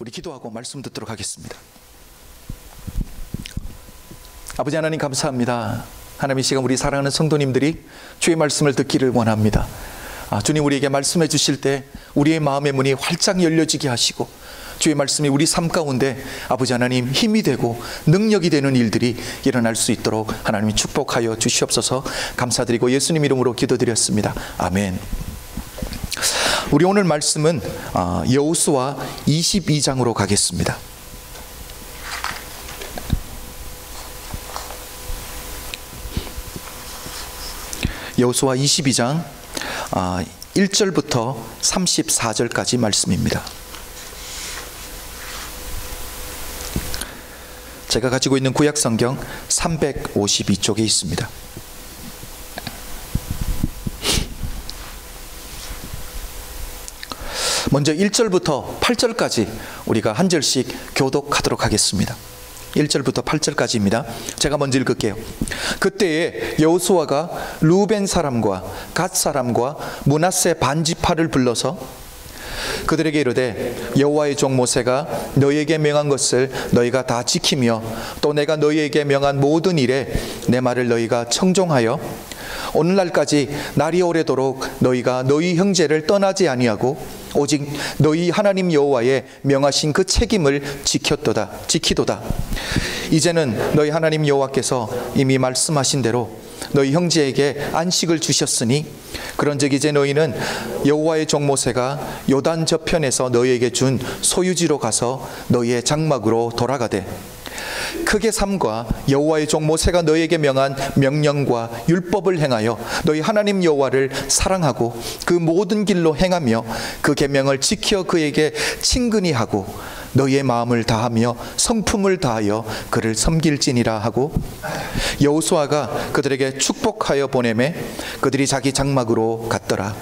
우리 기도하고 말씀 듣도록 하겠습니다. 아버지 하나님 감사합니다. 하나님 이 시간 우리 사랑하는 성도님들이 주의 말씀을 듣기를 원합니다. 주님 우리에게 말씀해 주실 때 우리의 마음의 문이 활짝 열려지게 하시고 주의 말씀이 우리 삶 가운데 아버지 하나님 힘이 되고 능력이 되는 일들이 일어날 수 있도록 하나님이 축복하여 주시옵소서. 감사드리고 예수님 이름으로 기도드렸습니다. 아멘. 우리 오늘 말씀은 여호수아 22장으로 가겠습니다. 여호수아 22장 1절부터 34절까지 말씀입니다. 제가 가지고 있는 구약성경 352쪽에 있습니다. 먼저 1절부터 8절까지 우리가 한 절씩 교독하도록 하겠습니다. 1절부터 8절까지입니다. 제가 먼저 읽을게요. 그때에 여호수아가 루벤 사람과 갓 사람과 므낫세 반지파를 불러서 그들에게 이르되 여호와의 종 모세가 너희에게 명한 것을 너희가 다 지키며 또 내가 너희에게 명한 모든 일에 내 말을 너희가 청종하여 오늘날까지 날이 오래도록 너희가 너희 형제를 떠나지 아니하고 오직 너희 하나님 여호와의 명하신 그 책임을 지키도다. 이제는 너희 하나님 여호와께서 이미 말씀하신 대로 너희 형제에게 안식을 주셨으니 그런즉 이제 너희는 여호와의 종 모세가 요단 저편에서 너희에게 준 소유지로 가서 너희의 장막으로 돌아가되 크게 삼가 여호와의 종 모세가 너희에게 명한 명령과 율법을 행하여 너희 하나님 여호와를 사랑하고 그 모든 길로 행하며 그 계명을 지켜 그에게 친근히 하고 너희의 마음을 다하며 성품을 다하여 그를 섬길지니라 하고 여호수아가 그들에게 축복하여 보내매 그들이 자기 장막으로 갔더라.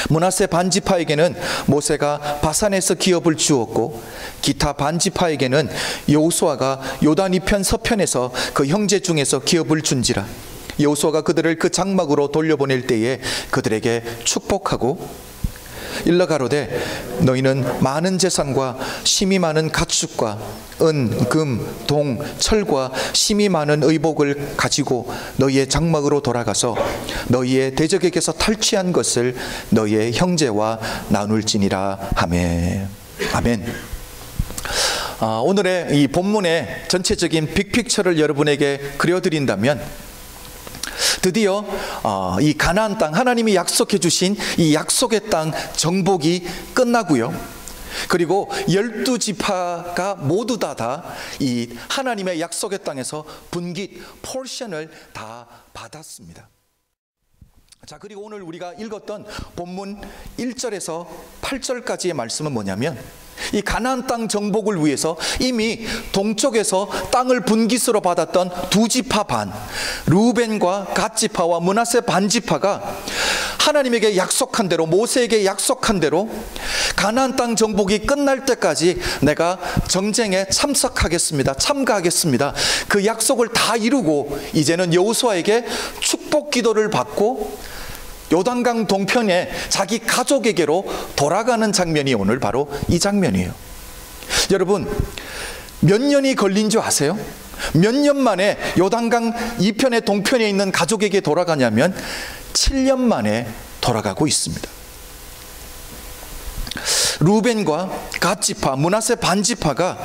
므낫세 반지파에게는 모세가 바산에서 기업을 주었고 기타 반지파에게는 여호수아가 요단 이편 서편에서 그 형제 중에서 기업을 준지라. 여호수아가 그들을 그 장막으로 돌려보낼 때에 그들에게 축복하고 일러 가로되 너희는 많은 재산과 심이 많은 가축과 은, 금, 동, 철과 심이 많은 의복을 가지고 너희의 장막으로 돌아가서 너희의 대적에게서 탈취한 것을 너희의 형제와 나눌지니라 하매. 아멘. 오늘의 이 본문의 전체적인 빅픽처를 여러분에게 그려드린다면 드디어 이 가나안 땅, 하나님이 약속해 주신 이 약속의 땅 정복이 끝나고요. 그리고 12지파가 모두 다 이 하나님의 약속의 땅에서 분깃, 포션을 다 받았습니다. 자, 그리고 오늘 우리가 읽었던 본문 1절에서 8절까지의 말씀은 뭐냐면 이 가나안 땅 정복을 위해서 이미 동쪽에서 땅을 분깃으로 받았던 두 지파 반, 루벤과 갓 지파와 므낫세 반 지파가 하나님에게 약속한 대로, 모세에게 약속한 대로 가나안 땅 정복이 끝날 때까지 내가 전쟁에 참가하겠습니다. 그 약속을 다 이루고 이제는 여호수아에게 축복 기도를 받고 요단강 동편에 자기 가족에게로 돌아가는 장면이 오늘 바로 이 장면이에요. 여러분, 몇 년이 걸린 줄 아세요? 몇 년 만에 요단강 이편의 동편에 있는 가족에게 돌아가냐면 7년 만에 돌아가고 있습니다. 루벤과 갓 지파, 므낫세 반 지파가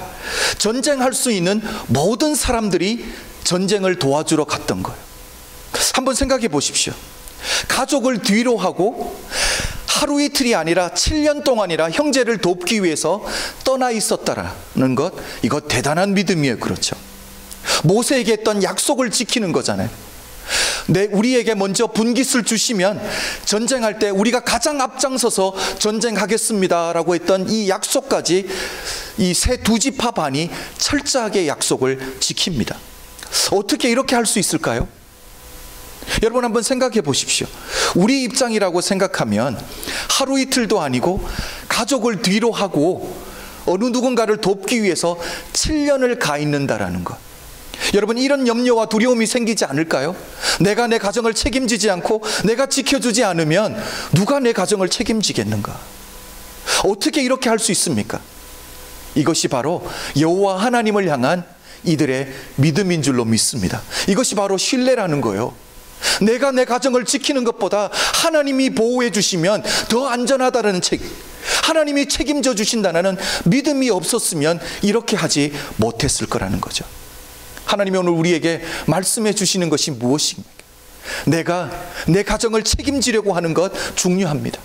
전쟁할 수 있는 모든 사람들이 전쟁을 도와주러 갔던 거예요. 한번 생각해 보십시오. 가족을 뒤로 하고 하루 이틀이 아니라 7년 동안이라 형제를 돕기 위해서 떠나 있었다라는 것, 이거 대단한 믿음이에요. 그렇죠? 모세에게 했던 약속을 지키는 거잖아요. 우리에게 먼저 분깃을 주시면 전쟁할 때 우리가 가장 앞장서서 전쟁하겠습니다라고 했던 이 약속까지 이 세 두 지파 반이 철저하게 약속을 지킵니다. 어떻게 이렇게 할 수 있을까요? 여러분 한번 생각해 보십시오. 우리 입장이라고 생각하면 하루 이틀도 아니고 가족을 뒤로 하고 어느 누군가를 돕기 위해서 7년을 가 있는다라는 것. 여러분, 이런 염려와 두려움이 생기지 않을까요? 내가 내 가정을 책임지지 않고 내가 지켜주지 않으면 누가 내 가정을 책임지겠는가? 어떻게 이렇게 할 수 있습니까? 이것이 바로 여호와 하나님을 향한 이들의 믿음인 줄로 믿습니다. 이것이 바로 신뢰라는 거예요. 내가 내 가정을 지키는 것보다 하나님이 보호해 주시면 더 안전하다는 책, 하나님이 책임져 주신다는 믿음이 없었으면 이렇게 하지 못했을 거라는 거죠. 하나님이 오늘 우리에게 말씀해 주시는 것이 무엇입니까? 내가 내 가정을 책임지려고 하는 것 중요합니다.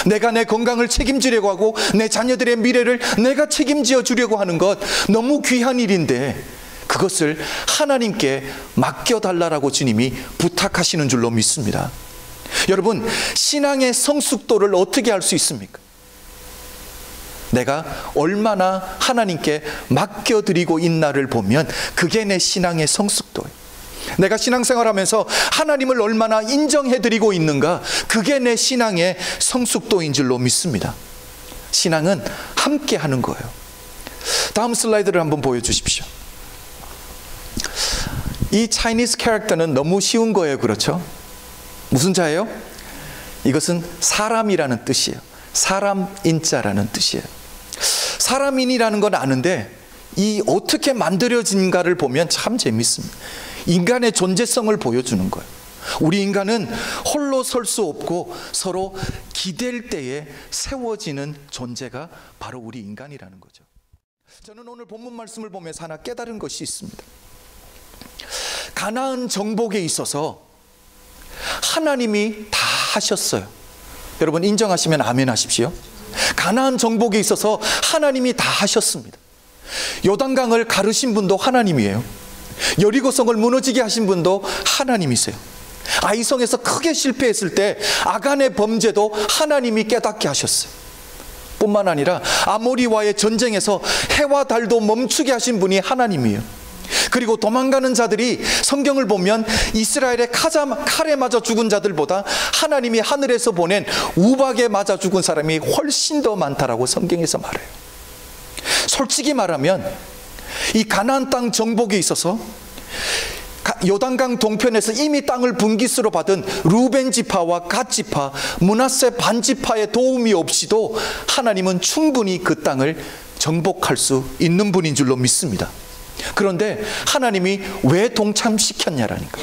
내가 내 건강을 책임지려고 하고 내 자녀들의 미래를 내가 책임져 주려고 하는 것 너무 귀한 일인데 그것을 하나님께 맡겨달라고 주님이 부탁하시는 줄로 믿습니다. 여러분, 신앙의 성숙도를 어떻게 알 수 있습니까? 내가 얼마나 하나님께 맡겨드리고 있나를 보면 그게 내 신앙의 성숙도예요. 내가 신앙생활하면서 하나님을 얼마나 인정해드리고 있는가, 그게 내 신앙의 성숙도인 줄로 믿습니다. 신앙은 함께 하는 거예요. 다음 슬라이드를 한번 보여주십시오. 이 차이니스 캐릭터는 너무 쉬운 거예요. 그렇죠? 무슨 자예요? 이것은 사람이라는 뜻이에요. 사람인자라는 뜻이에요. 사람인이라는 건 아는데 이 어떻게 만들어진가를 보면 참 재밌습니다. 인간의 존재성을 보여주는 거예요. 우리 인간은 홀로 설 수 없고 서로 기댈 때에 세워지는 존재가 바로 우리 인간이라는 거죠. 저는 오늘 본문 말씀을 보면서 하나 깨달은 것이 있습니다. 가나안 정복에 있어서 하나님이 다 하셨어요. 여러분 인정하시면 아멘 하십시오. 가나안 정복에 있어서 하나님이 다 하셨습니다. 요단강을 가르신 분도 하나님이에요. 여리고성을 무너지게 하신 분도 하나님이세요. 아이성에서 크게 실패했을 때 아간의 범죄도 하나님이 깨닫게 하셨어요. 뿐만 아니라 아모리와의 전쟁에서 해와 달도 멈추게 하신 분이 하나님이에요. 그리고 도망가는 자들이 성경을 보면 이스라엘의 칼에 맞아 죽은 자들보다 하나님이 하늘에서 보낸 우박에 맞아 죽은 사람이 훨씬 더 많다라고 성경에서 말해요. 솔직히 말하면 이 가나안 땅 정복에 있어서 요단강 동편에서 이미 땅을 분깃으로 받은 루벤 지파와 갓 지파, 므낫세 반 지파의 도움이 없이도 하나님은 충분히 그 땅을 정복할 수 있는 분인 줄로 믿습니다. 그런데 하나님이 왜 동참시켰냐라니까.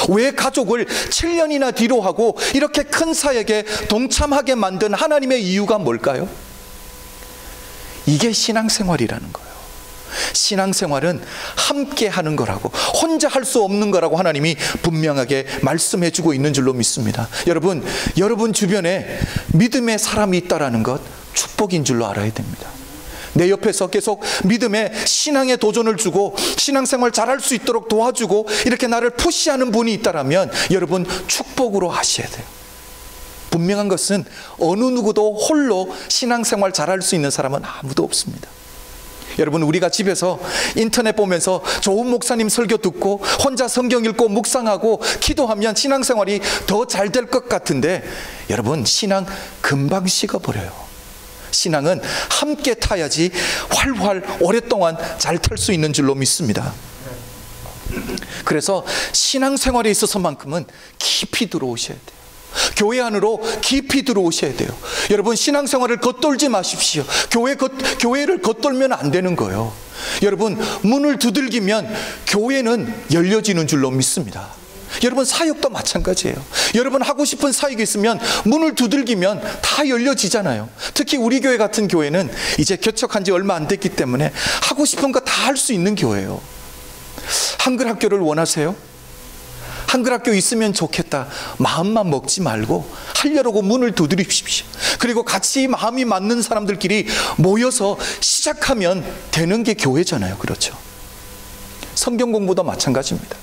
왜 가족을 7년이나 뒤로 하고 이렇게 큰 사역에 동참하게 만든 하나님의 이유가 뭘까요? 이게 신앙생활이라는 거예요. 신앙생활은 함께 하는 거라고, 혼자 할 수 없는 거라고 하나님이 분명하게 말씀해 주고 있는 줄로 믿습니다. 여러분 주변에 믿음의 사람이 있다라는 것 축복인 줄로 알아야 됩니다. 내 옆에서 계속 믿음의 신앙의 도전을 주고 신앙생활 잘할 수 있도록 도와주고 이렇게 나를 푸시하는 분이 있다라면 여러분 축복으로 하셔야 돼요. 분명한 것은 어느 누구도 홀로 신앙생활 잘할 수 있는 사람은 아무도 없습니다. 여러분 우리가 집에서 인터넷 보면서 좋은 목사님 설교 듣고 혼자 성경 읽고 묵상하고 기도하면 신앙생활이 더 잘 될 것 같은데 여러분 신앙 금방 식어버려요. 신앙은 함께 타야지 활활 오랫동안 잘 탈 수 있는 줄로 믿습니다. 그래서 신앙생활에 있어서만큼은 깊이 들어오셔야 돼요. 교회 안으로 깊이 들어오셔야 돼요. 여러분 신앙생활을 겉돌지 마십시오. 교회를 겉돌면 안 되는 거예요. 여러분 문을 두들기면 교회는 열려지는 줄로 믿습니다. 여러분 사역도 마찬가지예요. 여러분 하고 싶은 사역이 있으면 문을 두들기면 다 열려지잖아요. 특히 우리 교회 같은 교회는 이제 개척한 지 얼마 안 됐기 때문에 하고 싶은 거 다 할 수 있는 교회예요. 한글 학교를 원하세요? 한글 학교 있으면 좋겠다 마음만 먹지 말고 하려고 문을 두드리십시오. 그리고 같이 마음이 맞는 사람들끼리 모여서 시작하면 되는 게 교회잖아요. 그렇죠? 성경 공부도 마찬가지입니다.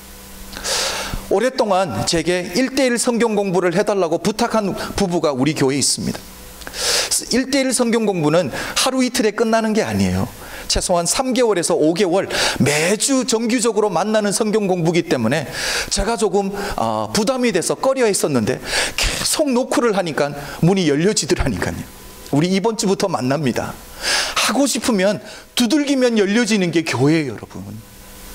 오랫동안 제게 1:1 성경 공부를 해달라고 부탁한 부부가 우리 교회에 있습니다. 1:1 성경 공부는 하루 이틀에 끝나는 게 아니에요. 최소한 3개월에서 5개월 매주 정규적으로 만나는 성경 공부이기 때문에 제가 조금 부담이 돼서 꺼려 했었는데 계속 노크를 하니까 문이 열려지더라니까요. 우리 이번 주부터 만납니다. 하고 싶으면 두들기면 열려지는 게 교회예요. 여러분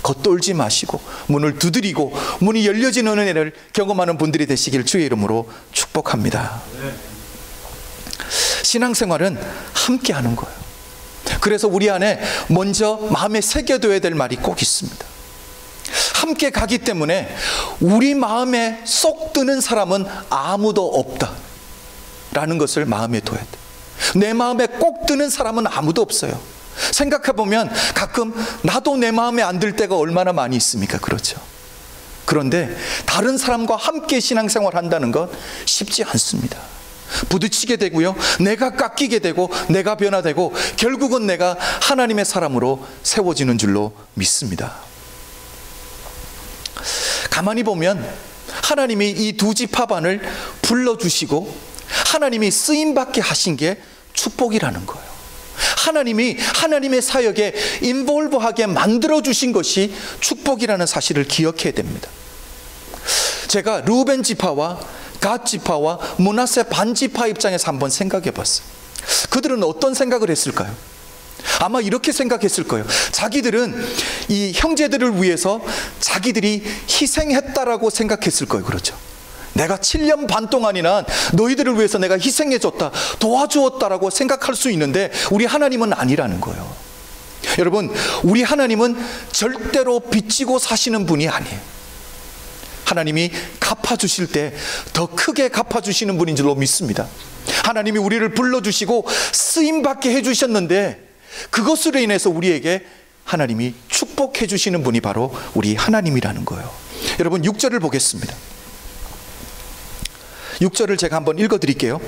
겉돌지 마시고 문을 두드리고 문이 열려지는 은혜를 경험하는 분들이 되시길 주의 이름으로 축복합니다. 신앙생활은 함께 하는 거예요. 그래서 우리 안에 먼저 마음에 새겨둬야 될 말이 꼭 있습니다. 함께 가기 때문에 우리 마음에 쏙 드는 사람은 아무도 없다 라는 것을 마음에 둬야 돼. 내 마음에 꼭 드는 사람은 아무도 없어요. 생각해보면 가끔 나도 내 마음에 안 들 때가 얼마나 많이 있습니까? 그렇죠. 그런데 다른 사람과 함께 신앙생활 한다는 건 쉽지 않습니다. 부딪히게 되고요, 내가 깎이게 되고 내가 변화되고 결국은 내가 하나님의 사람으로 세워지는 줄로 믿습니다. 가만히 보면 하나님이 이 두 지파반을 불러주시고 하나님이 쓰임받게 하신 게 축복이라는 거예요. 하나님이 하나님의 사역에 인볼브하게 만들어주신 것이 축복이라는 사실을 기억해야 됩니다. 제가 루벤 지파와 갓 지파와 므낫세 반 지파 입장에서 한번 생각해 봤어요. 그들은 어떤 생각을 했을까요? 아마 이렇게 생각했을 거예요. 자기들은 이 형제들을 위해서 자기들이 희생했다라고 생각했을 거예요. 그렇죠. 내가 7년 반 동안이나 너희들을 위해서 내가 희생해줬다, 도와주었다라고 생각할 수 있는데 우리 하나님은 아니라는 거예요. 여러분, 우리 하나님은 절대로 빚지고 사시는 분이 아니에요. 하나님이 갚아주실 때 더 크게 갚아주시는 분인 줄로 믿습니다. 하나님이 우리를 불러주시고 쓰임받게 해주셨는데 그것으로 인해서 우리에게 하나님이 축복해 주시는 분이 바로 우리 하나님이라는 거예요. 여러분, 6절을 보겠습니다. 6절을 제가 한번 읽어드릴게요.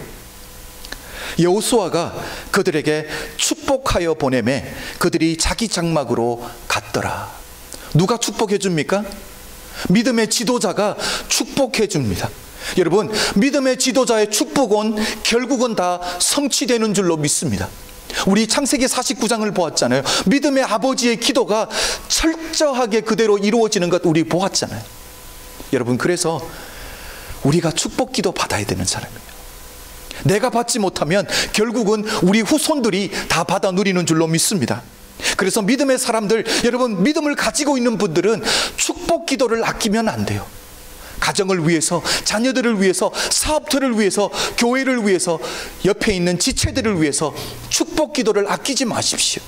여호수아가 그들에게 축복하여 보내매 그들이 자기 장막으로 갔더라. 누가 축복해 줍니까? 믿음의 지도자가 축복해 줍니다. 여러분, 믿음의 지도자의 축복은 결국은 다 성취되는 줄로 믿습니다. 우리 창세기 49장을 보았잖아요. 믿음의 아버지의 기도가 철저하게 그대로 이루어지는 것 우리 보았잖아요. 여러분, 그래서 우리가 축복 기도 받아야 되는 사람이에요. 내가 받지 못하면 결국은 우리 후손들이 다 받아 누리는 줄로 믿습니다. 그래서 믿음의 사람들, 여러분, 믿음을 가지고 있는 분들은 축복 기도를 아끼면 안 돼요. 가정을 위해서, 자녀들을 위해서, 사업터를 위해서, 교회를 위해서, 옆에 있는 지체들을 위해서 축복 기도를 아끼지 마십시오.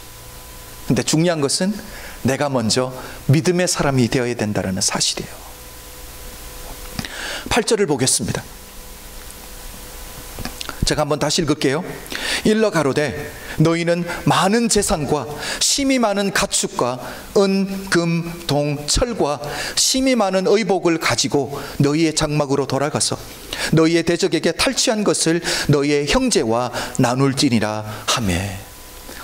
근데 중요한 것은 내가 먼저 믿음의 사람이 되어야 된다는 사실이에요. 8절을 보겠습니다. 제가 한번 다시 읽을게요. 일러 가로되 너희는 많은 재산과 심이 많은 가축과 은, 금, 동, 철과 심이 많은 의복을 가지고 너희의 장막으로 돌아가서 너희의 대적에게 탈취한 것을 너희의 형제와 나눌지니라 하매.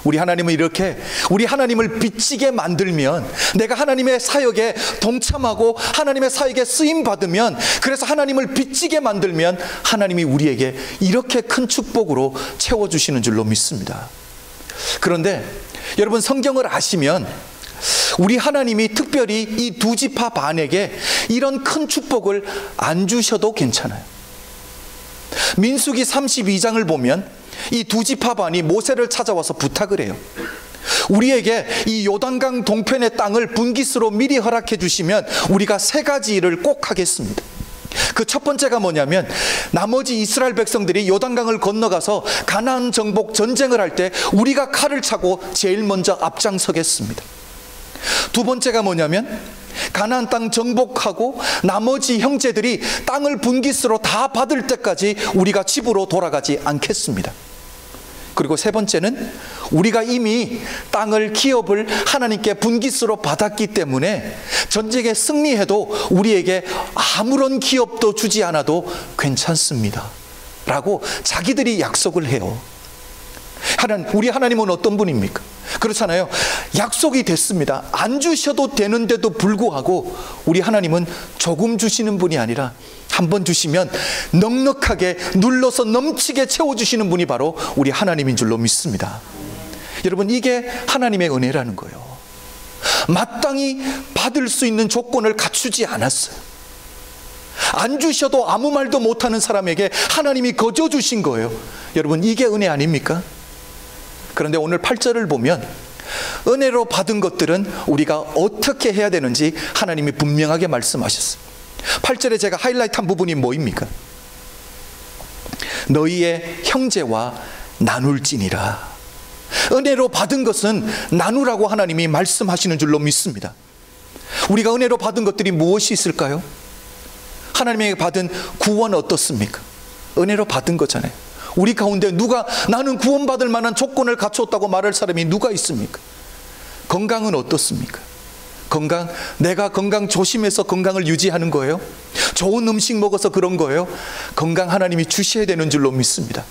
우리 하나님은 이렇게 우리 하나님을 빚지게 만들면, 내가 하나님의 사역에 동참하고 하나님의 사역에 쓰임받으면, 그래서 하나님을 빚지게 만들면 하나님이 우리에게 이렇게 큰 축복으로 채워주시는 줄로 믿습니다. 그런데 여러분, 성경을 아시면 우리 하나님이 특별히 이 두 지파 반에게 이런 큰 축복을 안 주셔도 괜찮아요. 민수기 32장을 보면 이 두 지파 반이 모세를 찾아와서 부탁을 해요. 우리에게 이 요단강 동편의 땅을 분깃으로 미리 허락해 주시면 우리가 세 가지 일을 꼭 하겠습니다. 그 첫 번째가 뭐냐면, 나머지 이스라엘 백성들이 요단강을 건너가서 가나안 정복 전쟁을 할 때 우리가 칼을 차고 제일 먼저 앞장서겠습니다. 두 번째가 뭐냐면, 가나안 땅 정복하고 나머지 형제들이 땅을 분깃으로 다 받을 때까지 우리가 집으로 돌아가지 않겠습니다. 그리고 세 번째는, 우리가 이미 땅을, 기업을 하나님께 분깃으로 받았기 때문에 전쟁에 승리해도 우리에게 아무런 기업도 주지 않아도 괜찮습니다 라고 자기들이 약속을 해요. 우리 하나님은 어떤 분입니까? 그렇잖아요. 약속이 됐습니다. 안 주셔도 되는데도 불구하고 우리 하나님은 조금 주시는 분이 아니라 한 번 주시면 넉넉하게 눌러서 넘치게 채워주시는 분이 바로 우리 하나님인 줄로 믿습니다. 여러분, 이게 하나님의 은혜라는 거예요. 마땅히 받을 수 있는 조건을 갖추지 않았어요. 안 주셔도 아무 말도 못하는 사람에게 하나님이 거저 주신 거예요. 여러분, 이게 은혜 아닙니까? 그런데 오늘 8절을 보면 은혜로 받은 것들은 우리가 어떻게 해야 되는지 하나님이 분명하게 말씀하셨어요. 8절에 제가 하이라이트한 부분이 뭐입니까? 너희의 형제와 나눌지니라. 은혜로 받은 것은 나누라고 하나님이 말씀하시는 줄로 믿습니다. 우리가 은혜로 받은 것들이 무엇이 있을까요? 하나님에게 받은 구원 어떻습니까? 은혜로 받은 거잖아요. 우리 가운데 누가 나는 구원받을 만한 조건을 갖췄다고 말할 사람이 누가 있습니까? 건강은 어떻습니까? 건강, 내가 건강 조심해서 건강을 유지하는 거예요? 좋은 음식 먹어서 그런 거예요? 건강 하나님이 주셔야 되는 줄로 믿습니다.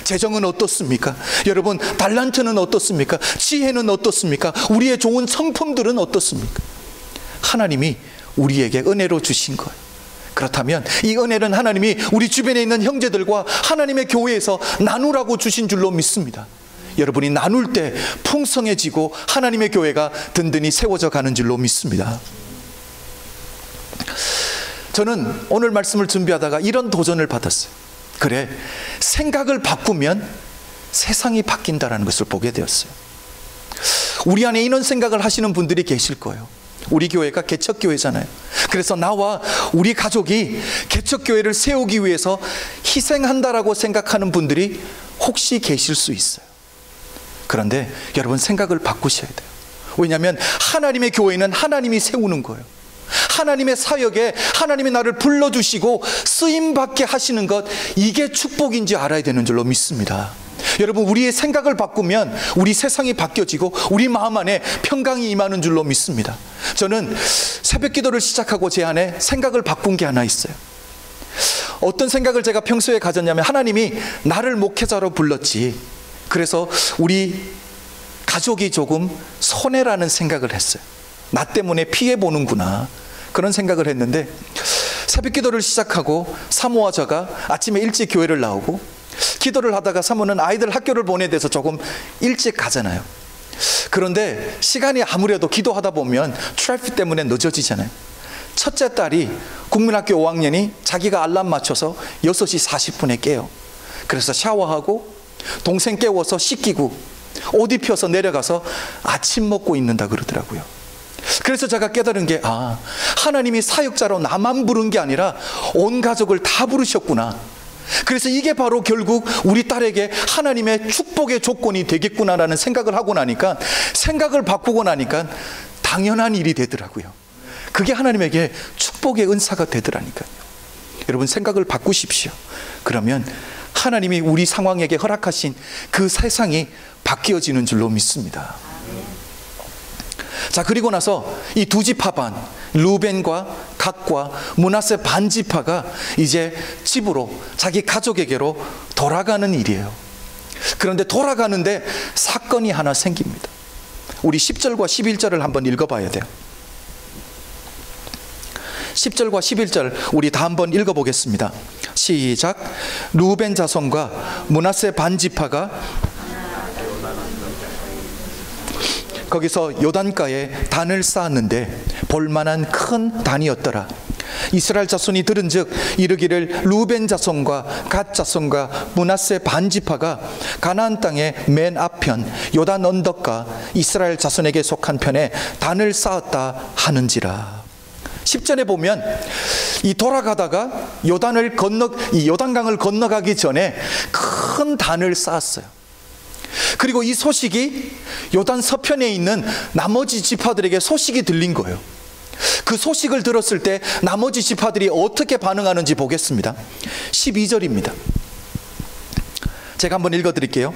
재정은 어떻습니까? 여러분, 달란트는 어떻습니까? 지혜는 어떻습니까? 우리의 좋은 성품들은 어떻습니까? 하나님이 우리에게 은혜로 주신 거예요. 그렇다면 이 은혜는 하나님이 우리 주변에 있는 형제들과 하나님의 교회에서 나누라고 주신 줄로 믿습니다. 여러분이 나눌 때 풍성해지고 하나님의 교회가 든든히 세워져 가는 줄로 믿습니다. 저는 오늘 말씀을 준비하다가 이런 도전을 받았어요. 그래, 생각을 바꾸면 세상이 바뀐다는 것을 보게 되었어요. 우리 안에 이런 생각을 하시는 분들이 계실 거예요. 우리 교회가 개척교회잖아요. 그래서 나와 우리 가족이 개척교회를 세우기 위해서 희생한다라고 생각하는 분들이 혹시 계실 수 있어요. 그런데 여러분, 생각을 바꾸셔야 돼요. 왜냐하면 하나님의 교회는 하나님이 세우는 거예요. 하나님의 사역에 하나님이 나를 불러주시고 쓰임받게 하시는 것, 이게 축복인지 알아야 되는 줄로 믿습니다. 여러분, 우리의 생각을 바꾸면 우리 세상이 바뀌어지고 우리 마음 안에 평강이 임하는 줄로 믿습니다. 저는 새벽 기도를 시작하고 제 안에 생각을 바꾼 게 하나 있어요. 어떤 생각을 제가 평소에 가졌냐면, 하나님이 나를 목회자로 불렀지, 그래서 우리 가족이 조금 손해라는 생각을 했어요. 나 때문에 피해 보는구나, 그런 생각을 했는데, 새벽 기도를 시작하고 사모와 저가 아침에 일찍 교회를 나오고 기도를 하다가 사모는 아이들 학교를 보내야 돼서 조금 일찍 가잖아요. 그런데 시간이 아무래도 기도하다 보면 트래픽 때문에 늦어지잖아요. 첫째 딸이 국민학교 5학년이 자기가 알람 맞춰서 6시 40분에 깨요. 그래서 샤워하고 동생 깨워서 씻기고 옷 입혀서 내려가서 아침 먹고 있는다 그러더라고요. 그래서 제가 깨달은 게, 하나님이 사역자로 나만 부른 게 아니라 온 가족을 다 부르셨구나. 그래서 이게 바로 결국 우리 딸에게 하나님의 축복의 조건이 되겠구나라는 생각을 하고 나니까, 생각을 바꾸고 나니까 당연한 일이 되더라고요. 그게 하나님에게 축복의 은사가 되더라니까요. 여러분, 생각을 바꾸십시오. 그러면 하나님이 우리 상황에게 허락하신 그 세상이 바뀌어지는 줄로 믿습니다. 자, 그리고 나서 이 두 지파 반, 루벤과 갓과 므낫세 반 지파가 이제 집으로, 자기 가족에게로 돌아가는 일이에요. 그런데 돌아가는데 사건이 하나 생깁니다. 우리 10절과 11절을 한번 읽어봐야 돼요. 10절과 11절 우리 다 한번 읽어보겠습니다. 시작. 루벤 자손과 므낫세 반 지파가 거기서 요단가에 단을 쌓았는데 볼만한 큰 단이었더라. 이스라엘 자손이 들은즉 이르기를 루벤 자손과 갓 자손과 므낫세 반 지파가 가나안 땅의 맨 앞편 요단 언덕과 이스라엘 자손에게 속한 편에 단을 쌓았다 하는지라. 10절에 보면 이 돌아가다가 이 요단강을 건너가기 전에 큰 단을 쌓았어요. 그리고 이 소식이 요단 서편에 있는 나머지 지파들에게 소식이 들린 거예요. 그 소식을 들었을 때 나머지 지파들이 어떻게 반응하는지 보겠습니다. 12절입니다. 제가 한번 읽어드릴게요.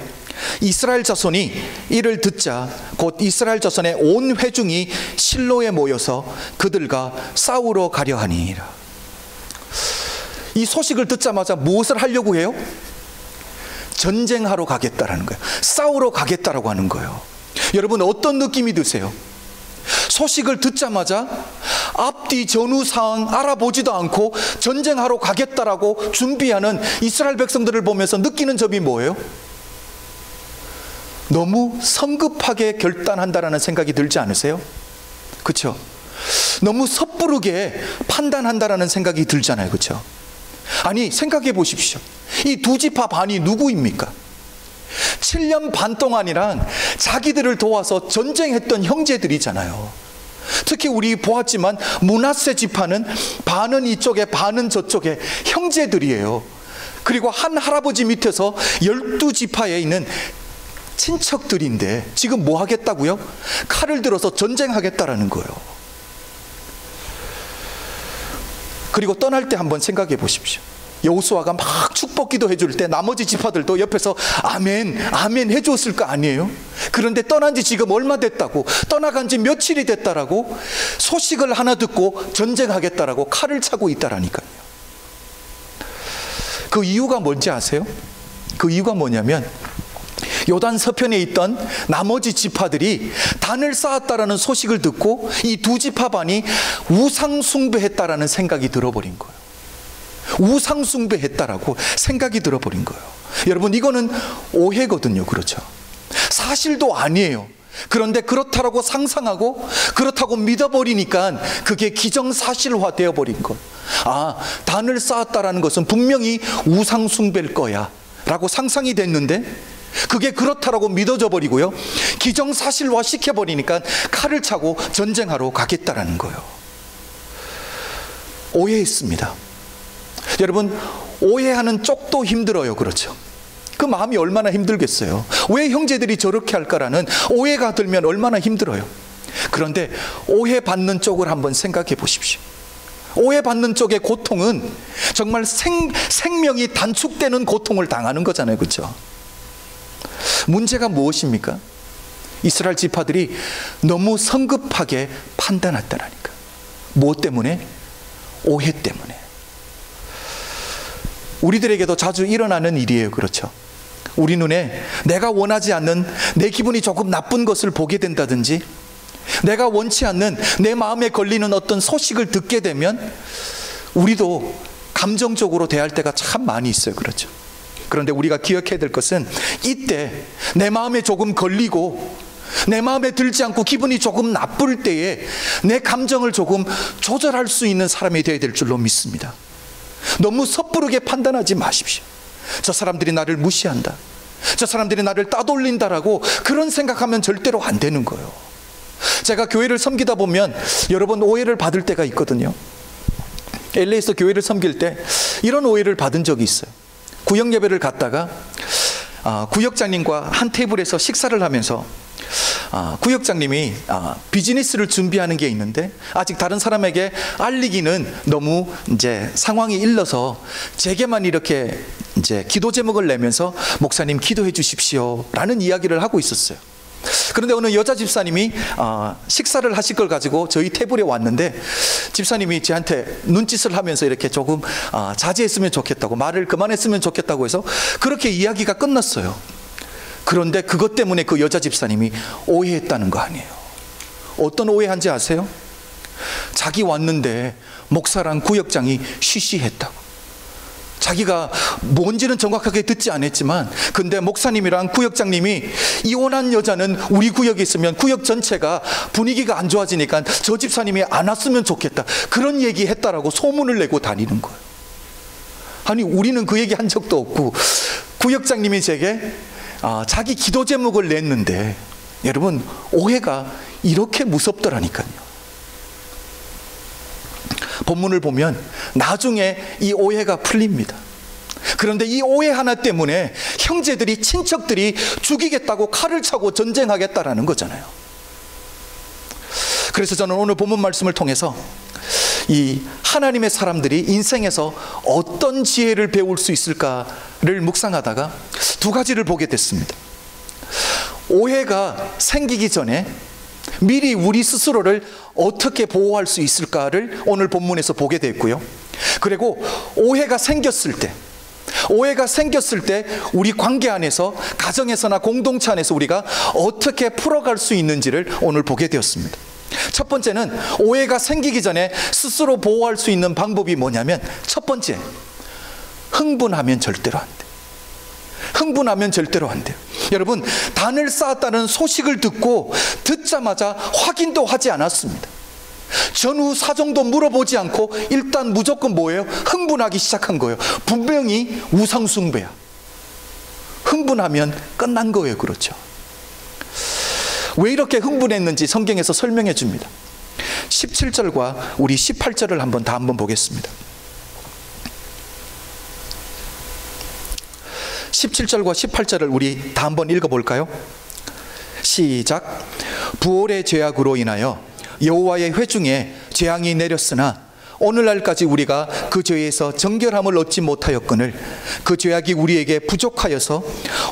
이스라엘 자손이 이를 듣자 곧 이스라엘 자손의 온 회중이 실로에 모여서 그들과 싸우러 가려 하니라. 이 소식을 듣자마자 무엇을 하려고 해요? 전쟁하러 가겠다라는 거예요. 싸우러 가겠다라고 하는 거예요. 여러분, 어떤 느낌이 드세요? 소식을 듣자마자 앞뒤 전후 상황 알아보지도 않고 전쟁하러 가겠다라고 준비하는 이스라엘 백성들을 보면서 느끼는 점이 뭐예요? 너무 성급하게 결단한다라는 생각이 들지 않으세요? 그렇죠? 너무 섣부르게 판단한다라는 생각이 들잖아요. 그렇죠? 아니, 생각해 보십시오. 이 두 지파 반이 누구입니까? 7년 반 동안이랑 자기들을 도와서 전쟁했던 형제들이잖아요. 특히 우리 보았지만 므낫세 지파는 반은 이쪽에 반은 저쪽에 형제들이에요. 그리고 한 할아버지 밑에서 12지파에 있는 친척들인데 지금 뭐 하겠다고요? 칼을 들어서 전쟁하겠다라는 거예요. 그리고 떠날 때 한번 생각해 보십시오. 여호수아가 막 축복 기도해 줄 때 나머지 지파들도 옆에서 아멘 아멘 해줬을 거 아니에요? 그런데 떠난 지 지금 얼마 됐다고, 떠나간 지 며칠이 됐다라고 소식을 하나 듣고 전쟁하겠다라고 칼을 차고 있다라니까요. 그 이유가 뭔지 아세요? 그 이유가 뭐냐면 요단 서편에 있던 나머지 지파들이 단을 쌓았다라는 소식을 듣고 이 두 지파반이 우상 숭배했다라는 생각이 들어버린 거예요. 우상 숭배했다라고 생각이 들어버린 거예요. 여러분, 이거는 오해거든요. 그렇죠? 사실도 아니에요. 그런데 그렇다라고 상상하고 그렇다고 믿어버리니까 그게 기정사실화 되어버린 것. 아, 단을 쌓았다라는 것은 분명히 우상 숭배일 거야 라고 상상이 됐는데 그게 그렇다라고 믿어져 버리고요, 기정사실화 시켜버리니까 칼을 차고 전쟁하러 가겠다라는 거예요. 오해했습니다. 여러분, 오해하는 쪽도 힘들어요. 그렇죠? 그 마음이 얼마나 힘들겠어요. 왜 형제들이 저렇게 할까라는 오해가 들면 얼마나 힘들어요. 그런데 오해받는 쪽을 한번 생각해 보십시오. 오해받는 쪽의 고통은 정말 생명이 단축되는 고통을 당하는 거잖아요. 그렇죠? 문제가 무엇입니까? 이스라엘 지파들이 너무 성급하게 판단했다라니까. 무엇 때문에? 오해 때문에. 우리들에게도 자주 일어나는 일이에요. 그렇죠? 우리 눈에 내가 원하지 않는 내 기분이 조금 나쁜 것을 보게 된다든지, 내가 원치 않는 내 마음에 걸리는 어떤 소식을 듣게 되면 우리도 감정적으로 대할 때가 참 많이 있어요. 그렇죠? 그런데 우리가 기억해야 될 것은 이때 내 마음에 조금 걸리고 내 마음에 들지 않고 기분이 조금 나쁠 때에 내 감정을 조금 조절할 수 있는 사람이 되어야 될 줄로 믿습니다. 너무 섣부르게 판단하지 마십시오. 저 사람들이 나를 무시한다, 저 사람들이 나를 따돌린다라고 그런 생각하면 절대로 안 되는 거예요. 제가 교회를 섬기다 보면 여러 번 오해를 받을 때가 있거든요. LA에서 교회를 섬길 때 이런 오해를 받은 적이 있어요. 구역 예배를 갔다가 구역장님과 한 테이블에서 식사를 하면서 구역장님이 비즈니스를 준비하는 게 있는데 아직 다른 사람에게 알리기는 너무 이제 상황이 일러서 제게만 이렇게 이제 기도 제목을 내면서 목사님 기도해 주십시오 라는 이야기를 하고 있었어요. 그런데 어느 여자 집사님이 식사를 하실 걸 가지고 저희 테이블에 왔는데 집사님이 저한테 눈짓을 하면서 이렇게 조금 자제했으면 좋겠다고, 말을 그만했으면 좋겠다고 해서 그렇게 이야기가 끝났어요. 그런데 그것 때문에 그 여자 집사님이 오해했다는 거 아니에요. 어떤 오해한지 아세요? 자기 왔는데 목사랑 구역장이 쉬쉬했다고. 자기가 뭔지는 정확하게 듣지 않았지만 근데 목사님이랑 구역장님이 이혼한 여자는 우리 구역에 있으면 구역 전체가 분위기가 안 좋아지니까 저 집사님이 안 왔으면 좋겠다, 그런 얘기 했다라고 소문을 내고 다니는 거예요. 아니, 우리는 그 얘기 한 적도 없고 구역장님이 제게 자기 기도 제목을 냈는데, 여러분, 오해가 이렇게 무섭더라니까요. 본문을 보면 나중에 이 오해가 풀립니다. 그런데 이 오해 하나 때문에 형제들이, 친척들이 죽이겠다고 칼을 차고 전쟁하겠다라는 거잖아요. 그래서 저는 오늘 본문 말씀을 통해서 이 하나님의 사람들이 인생에서 어떤 지혜를 배울 수 있을까를 묵상하다가 두 가지를 보게 됐습니다. 오해가 생기기 전에 미리 우리 스스로를 어떻게 보호할 수 있을까를 오늘 본문에서 보게 됐고요. 그리고 오해가 생겼을 때 우리 관계 안에서, 가정에서나 공동체 안에서 우리가 어떻게 풀어갈 수 있는지를 오늘 보게 되었습니다. 첫 번째는 오해가 생기기 전에 스스로 보호할 수 있는 방법이 뭐냐면, 첫 번째, 흥분하면 절대로 안 돼. 흥분하면 절대로 안 돼요. 여러분, 단을 쌓았다는 소식을 듣자마자 확인도 하지 않았습니다. 전후 사정도 물어보지 않고 일단 무조건 뭐예요? 흥분하기 시작한 거예요. 분명히 우상숭배야. 흥분하면 끝난 거예요. 그렇죠? 왜 이렇게 흥분했는지 성경에서 설명해 줍니다. 17절과 우리 18절을 한번 보겠습니다. 17절과 18절을 우리 다 한번 읽어볼까요? 시작. 부올의 죄악으로 인하여 여호와의 회중에 재앙이 내렸으나 오늘날까지 우리가 그 죄에서 정결함을 얻지 못하였거늘 그 죄악이 우리에게 부족하여서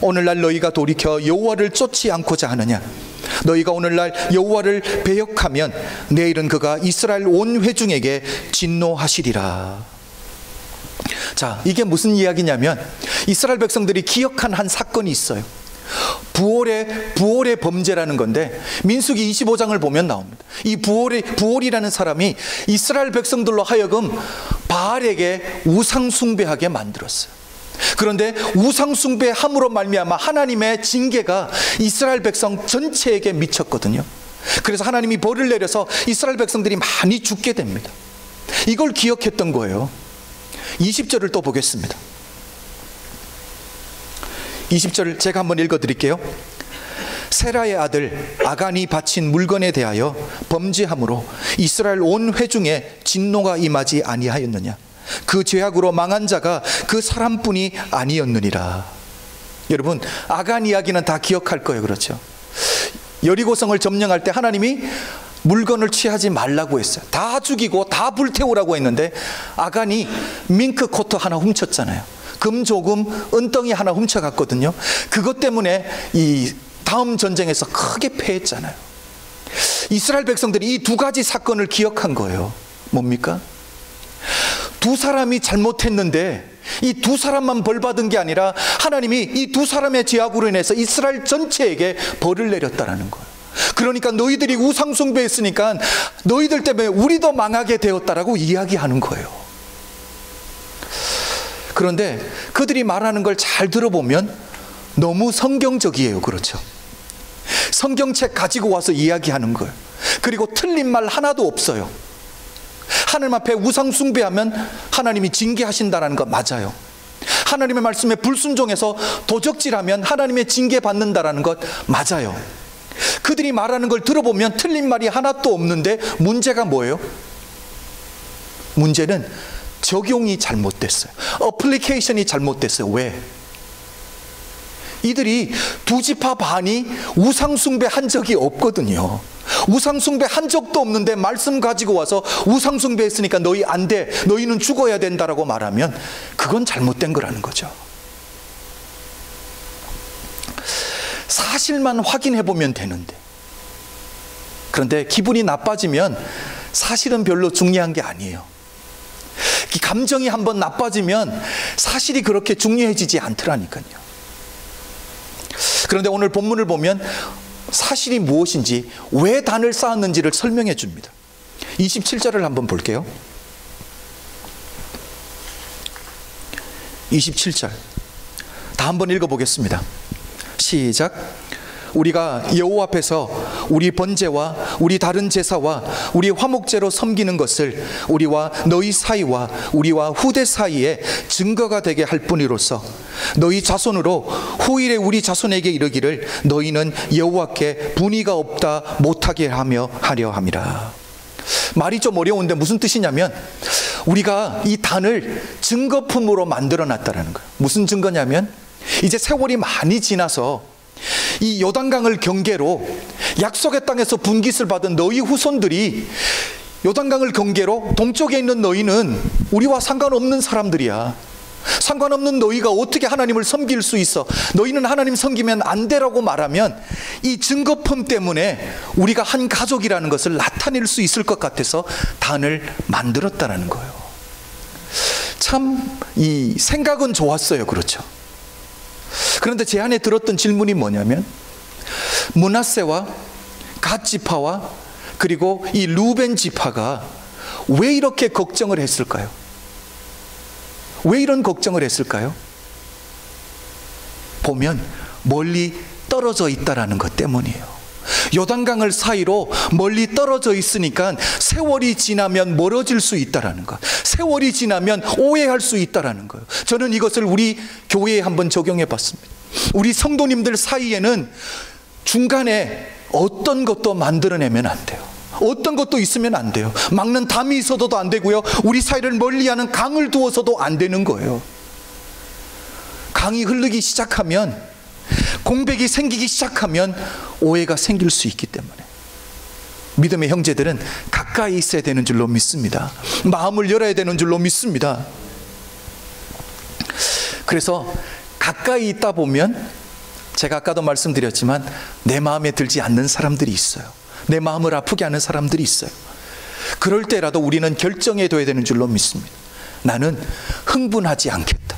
오늘날 너희가 돌이켜 여호와를 쫓지 않고자 하느냐. 너희가 오늘날 여호와를 배역하면 내일은 그가 이스라엘 온 회중에게 진노하시리라. 자, 이게 무슨 이야기냐면 이스라엘 백성들이 기억한 한 사건이 있어요. 부올의 범죄라는 건데 민수기 25장을 보면 나옵니다. 이 부올이라는 사람이 이스라엘 백성들로 하여금 바알에게 우상 숭배하게 만들었어요. 그런데 우상 숭배함으로 말미암아 하나님의 징계가 이스라엘 백성 전체에게 미쳤거든요. 그래서 하나님이 벌을 내려서 이스라엘 백성들이 많이 죽게 됩니다. 이걸 기억했던 거예요. 20절을 또 보겠습니다. 20절 제가 한번 읽어드릴게요. 세라의 아들 아간이 바친 물건에 대하여 범죄함으로 이스라엘 온 회중에 진노가 임하지 아니하였느냐. 그 죄악으로 망한 자가 그 사람뿐이 아니었느니라. 여러분, 아간 이야기는 다 기억할 거예요. 그렇죠? 여리고성을 점령할 때 하나님이 물건을 취하지 말라고 했어요. 다 죽이고 다 불태우라고 했는데 아간이 밍크 코트 하나 훔쳤잖아요. 금조금 은덩이 하나 훔쳐갔거든요. 그것 때문에 이 다음 전쟁에서 크게 패했잖아요. 이스라엘 백성들이 이 두 가지 사건을 기억한 거예요. 뭡니까? 두 사람이 잘못했는데 이 두 사람만 벌 받은 게 아니라 하나님이 이 두 사람의 죄악으로 인해서 이스라엘 전체에게 벌을 내렸다라는 거예요. 그러니까 너희들이 우상 숭배했으니까 너희들 때문에 우리도 망하게 되었다라고 이야기하는 거예요. 그런데 그들이 말하는 걸 잘 들어보면 너무 성경적이에요. 그렇죠? 성경책 가지고 와서 이야기하는 거예요. 그리고 틀린 말 하나도 없어요. 하나님 앞에 우상 숭배하면 하나님이 징계하신다는 거 맞아요. 하나님의 말씀에 불순종해서 도적질하면 하나님의 징계 받는다는 것 맞아요. 그들이 말하는 걸 들어보면 틀린 말이 하나도 없는데 문제가 뭐예요? 문제는 적용이 잘못됐어요. 어플리케이션이 잘못됐어요. 왜? 이들이 두 지파 반이 우상숭배 한 적이 없거든요. 우상숭배 한 적도 없는데 말씀 가지고 와서 우상숭배 했으니까 너희 안 돼, 너희는 죽어야 된다라고 말하면 그건 잘못된 거라는 거죠. 사실만 확인해 보면 되는데, 그런데 기분이 나빠지면 사실은 별로 중요한 게 아니에요. 감정이 한번 나빠지면 사실이 그렇게 중요해지지 않더라니까요. 그런데 오늘 본문을 보면 사실이 무엇인지, 왜 단을 쌓았는지를 설명해 줍니다. 27절을 한번 볼게요. 27절 다 한번 읽어보겠습니다. 시작. 우리가 여호와 앞에서 우리 번제와 우리 다른 제사와 우리 화목제로 섬기는 것을 우리와 너희 사이와 우리와 후대 사이에 증거가 되게 할 뿐이로서 너희 자손으로 후일에 우리 자손에게 이르기를 너희는 여호와께 분의가 없다 못하게 하려 함이라. 말이 좀 어려운데 무슨 뜻이냐면 우리가 이 단을 증거품으로 만들어 놨다는 거예요. 무슨 증거냐면 이제 세월이 많이 지나서 이 요단강을 경계로 약속의 땅에서 분깃을 받은 너희 후손들이 요단강을 경계로 동쪽에 있는 너희는 우리와 상관없는 사람들이야. 상관없는 너희가 어떻게 하나님을 섬길 수 있어? 너희는 하나님 섬기면 안 되라고 말하면 이 증거품 때문에 우리가 한 가족이라는 것을 나타낼 수 있을 것 같아서 단을 만들었다는 거예요. 참 이 생각은 좋았어요. 그렇죠? 그런데 제 안에 들었던 질문이 뭐냐면 므낫세와 갓 지파와 그리고 이 루벤 지파가 왜 이렇게 걱정을 했을까요? 왜 이런 걱정을 했을까요? 보면 멀리 떨어져 있다라는 것 때문이에요. 요단강을 사이로 멀리 떨어져 있으니까 세월이 지나면 멀어질 수 있다라는 것, 세월이 지나면 오해할 수 있다라는 거예요. 저는 이것을 우리 교회에 한번 적용해 봤습니다. 우리 성도님들 사이에는 중간에 어떤 것도 만들어내면 안 돼요. 어떤 것도 있으면 안 돼요. 막는 담이 있어도 안 되고요. 우리 사이를 멀리하는 강을 두어서도 안 되는 거예요. 강이 흐르기 시작하면, 공백이 생기기 시작하면 오해가 생길 수 있기 때문에 믿음의 형제들은 가까이 있어야 되는 줄로 믿습니다. 마음을 열어야 되는 줄로 믿습니다. 그래서 가까이 있다 보면, 제가 아까도 말씀드렸지만 내 마음에 들지 않는 사람들이 있어요. 내 마음을 아프게 하는 사람들이 있어요. 그럴 때라도 우리는 결정해둬야 되는 줄로 믿습니다. 나는 흥분하지 않겠다.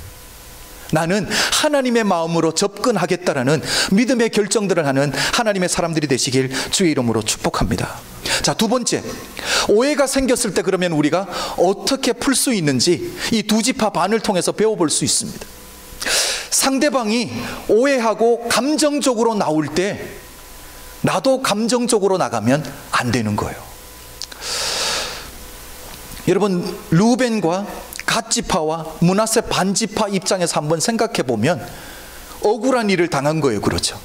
나는 하나님의 마음으로 접근하겠다라는 믿음의 결정들을 하는 하나님의 사람들이 되시길 주의 이름으로 축복합니다. 자, 두 번째, 오해가 생겼을 때 그러면 우리가 어떻게 풀 수 있는지 이 두 지파 반을 통해서 배워볼 수 있습니다. 상대방이 오해하고 감정적으로 나올 때 나도 감정적으로 나가면 안 되는 거예요. 여러분, 루벤과 갓지파와 므낫세 반지파 입장에서 한번 생각해 보면 억울한 일을 당한 거예요. 그렇죠?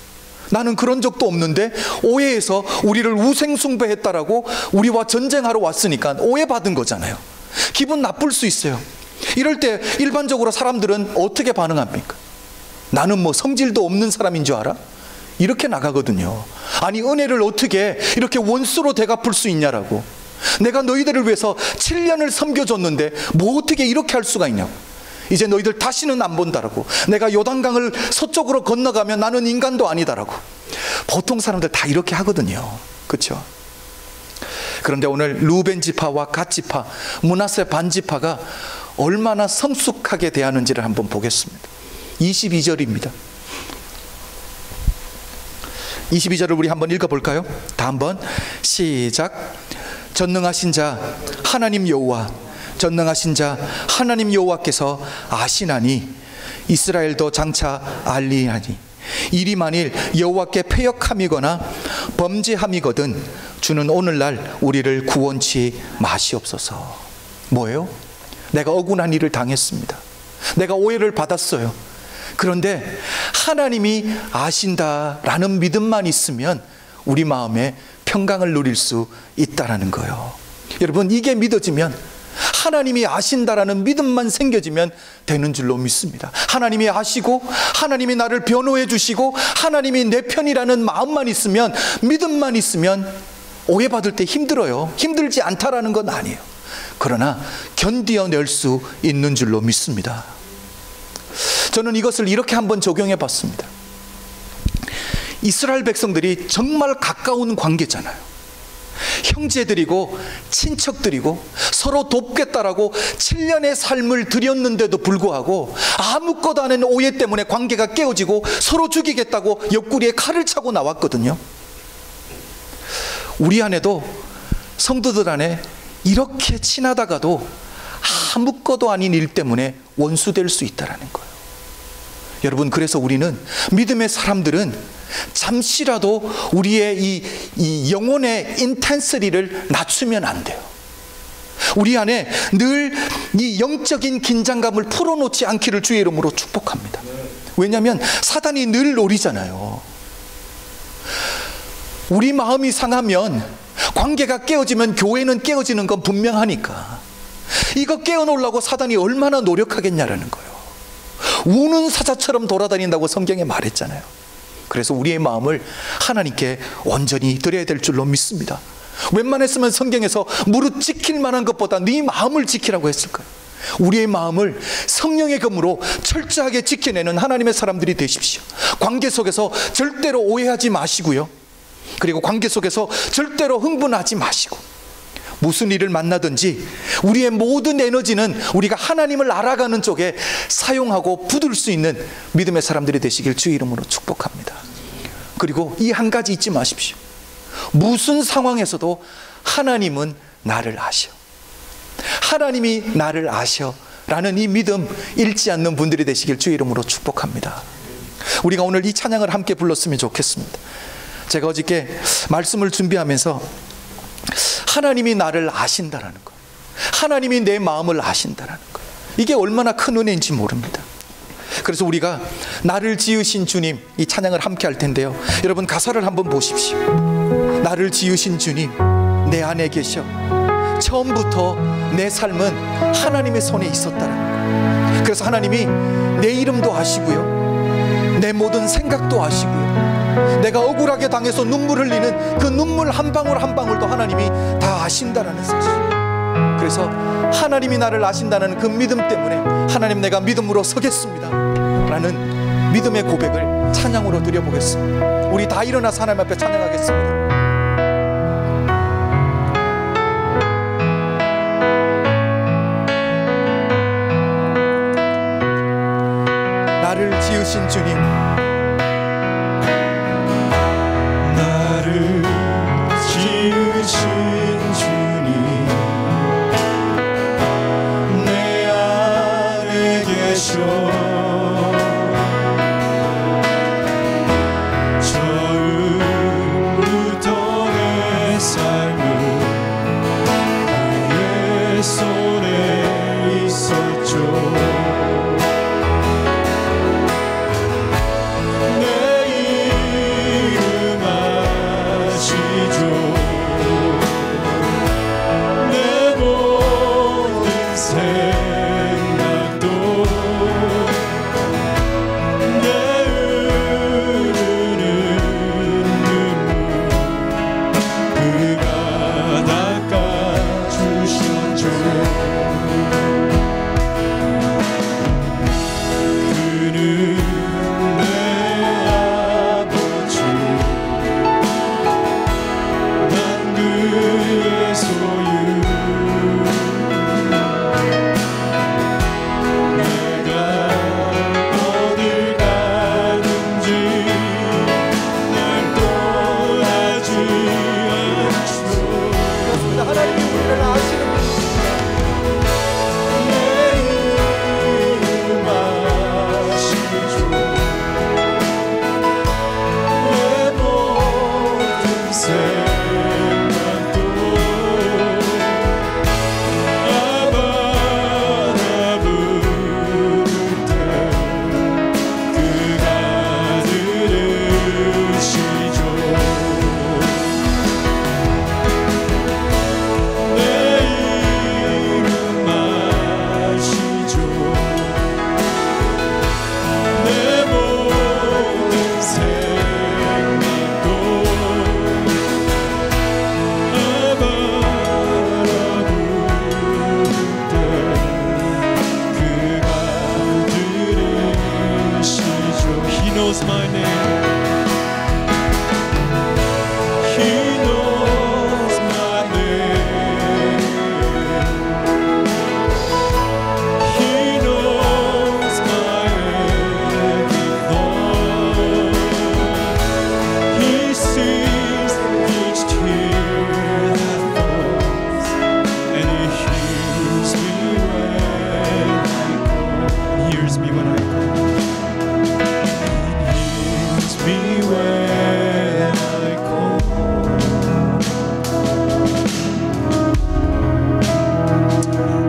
나는 그런 적도 없는데 오해해서 우리를 우생숭배했다라고 우리와 전쟁하러 왔으니까 오해받은 거잖아요. 기분 나쁠 수 있어요. 이럴 때 일반적으로 사람들은 어떻게 반응합니까? 나는 뭐 성질도 없는 사람인 줄 알아? 이렇게 나가거든요. 아니, 은혜를 어떻게 이렇게 원수로 되갚을 수 있냐라고. 내가 너희들을 위해서 7년을 섬겨줬는데 뭐 어떻게 이렇게 할 수가 있냐고. 이제 너희들 다시는 안 본다라고. 내가 요단강을 서쪽으로 건너가면 나는 인간도 아니다라고. 보통 사람들 다 이렇게 하거든요. 그렇죠? 그런데 오늘 루벤 지파와 갓 지파, 므낫세 반 지파가 얼마나 성숙하게 대하는지를 한번 보겠습니다. 22절입니다. 22절을 우리 한번 읽어볼까요? 다 한번 시작. 전능하신 자 하나님 여호와, 전능하신 자 하나님 여호와께서 아시나니 이스라엘도 장차 알리하니 이리 만일 여호와께 패역함이거나 범죄함이거든 주는 오늘날 우리를 구원치 마시옵소서. 뭐예요? 내가 억울한 일을 당했습니다. 내가 오해를 받았어요. 그런데 하나님이 아신다라는 믿음만 있으면 우리 마음에 평강을 누릴 수 있다라는 거예요. 여러분, 이게 믿어지면, 하나님이 아신다라는 믿음만 생겨지면 되는 줄로 믿습니다. 하나님이 아시고 하나님이 나를 변호해 주시고 하나님이 내 편이라는 마음만 있으면, 믿음만 있으면 오해받을 때 힘들어요. 힘들지 않다라는 건 아니에요. 그러나 견디어낼 수 있는 줄로 믿습니다. 저는 이것을 이렇게 한번 적용해 봤습니다. 이스라엘 백성들이 정말 가까운 관계잖아요. 형제들이고 친척들이고 서로 돕겠다라고 7년의 삶을 들였는데도 불구하고 아무것도 안 하는 오해 때문에 관계가 깨어지고 서로 죽이겠다고 옆구리에 칼을 차고 나왔거든요. 우리 안에도, 성도들 안에 이렇게 친하다가도 아무것도 아닌 일 때문에 원수될 수 있다는 거예요. 여러분, 그래서 우리는, 믿음의 사람들은 잠시라도 우리의 이 영혼의 인텐시티를 낮추면 안 돼요. 우리 안에 늘 이 영적인 긴장감을 풀어놓지 않기를 주의 이름으로 축복합니다. 왜냐하면 사단이 늘 노리잖아요. 우리 마음이 상하면, 관계가 깨어지면 교회는 깨어지는 건 분명하니까 이거 깨어놓으려고 사단이 얼마나 노력하겠냐라는 거예요. 우는 사자처럼 돌아다닌다고 성경에 말했잖아요. 그래서 우리의 마음을 하나님께 온전히 드려야 될 줄로 믿습니다. 웬만했으면 성경에서 무릇 지킬 만한 것보다 네 마음을 지키라고 했을 거예요. 우리의 마음을 성령의 검으로 철저하게 지켜내는 하나님의 사람들이 되십시오. 관계 속에서 절대로 오해하지 마시고요. 그리고 관계 속에서 절대로 흥분하지 마시고, 무슨 일을 만나든지 우리의 모든 에너지는 우리가 하나님을 알아가는 쪽에 사용하고 붙들 수 있는 믿음의 사람들이 되시길 주의 이름으로 축복합니다. 그리고 이 한 가지 잊지 마십시오. 무슨 상황에서도 하나님은 나를 아셔. 하나님이 나를 아셔 라는 이 믿음 잃지 않는 분들이 되시길 주의 이름으로 축복합니다. 우리가 오늘 이 찬양을 함께 불렀으면 좋겠습니다. 제가 어저께 말씀을 준비하면서 하나님이 나를 아신다라는 거, 하나님이 내 마음을 아신다라는 거, 이게 얼마나 큰 은혜인지 모릅니다. 그래서 우리가 나를 지으신 주님, 이 찬양을 함께 할 텐데요. 여러분, 가사를 한번 보십시오. 나를 지으신 주님 내 안에 계셔. 처음부터 내 삶은 하나님의 손에 있었다라는 거. 그래서 하나님이 내 이름도 아시고요, 내 모든 생각도 아시고요, 내가 억울하게 당해서 눈물 흘리는 그 눈물 한 방울 한 방울도 하나님이 다 아신다라는 사실. 그래서 하나님이 나를 아신다는 그 믿음 때문에 하나님, 내가 믿음으로 서겠습니다 라는 믿음의 고백을 찬양으로 드려보겠습니다. 우리 다 일어나서 하나님 앞에 찬양하겠습니다. 나를 지으신 주님, 나를 지으신 주님, 내 안에 계셔. 처음부터 내 삶은 그의 손에 있었죠.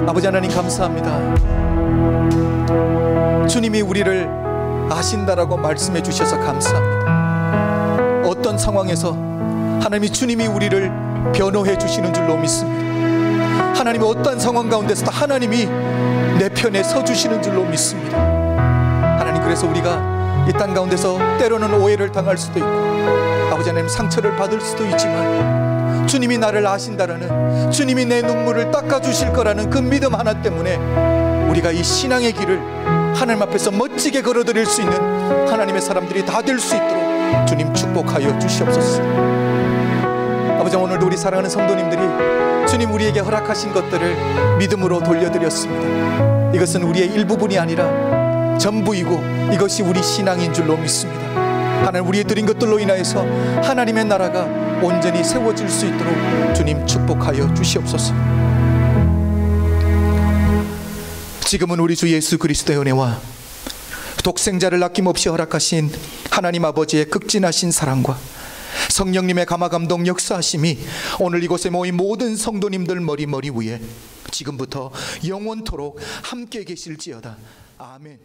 아버지 하나님, 감사합니다. 주님이 우리를 아신다라고 말씀해 주셔서 감사합니다. 어떤 상황에서 하나님이 주님이 우리를 변호해 주시는 줄로 믿습니다. 하나님이 어떤 상황 가운데서도 하나님이 내 편에 서 주시는 줄로 믿습니다. 하나님, 그래서 우리가 이 땅 가운데서 때로는 오해를 당할 수도 있고 아버지 하나님 상처를 받을 수도 있지만 주님이 나를 아신다라는, 주님이 내 눈물을 닦아주실 거라는 그 믿음 하나 때문에 우리가 이 신앙의 길을 하나님 앞에서 멋지게 걸어드릴 수 있는 하나님의 사람들이 다 될 수 있도록 주님 축복하여 주시옵소서. 아버지, 오늘도 우리 사랑하는 성도님들이 주님 우리에게 허락하신 것들을 믿음으로 돌려드렸습니다. 이것은 우리의 일부분이 아니라 전부이고 이것이 우리 신앙인 줄로 믿습니다. 하나님, 우리의 드린 것들로 인하여서 하나님의 나라가 온전히 세워질 수 있도록 주님 축복하여 주시옵소서. 지금은 우리 주 예수 그리스도의 은혜와 독생자를 아낌없이 허락하신 하나님 아버지의 극진하신 사랑과 성령님의 감화감동 역사하심이 오늘 이곳에 모인 모든 성도님들 머리 위에 지금부터 영원토록 함께 계실지어다. 아멘.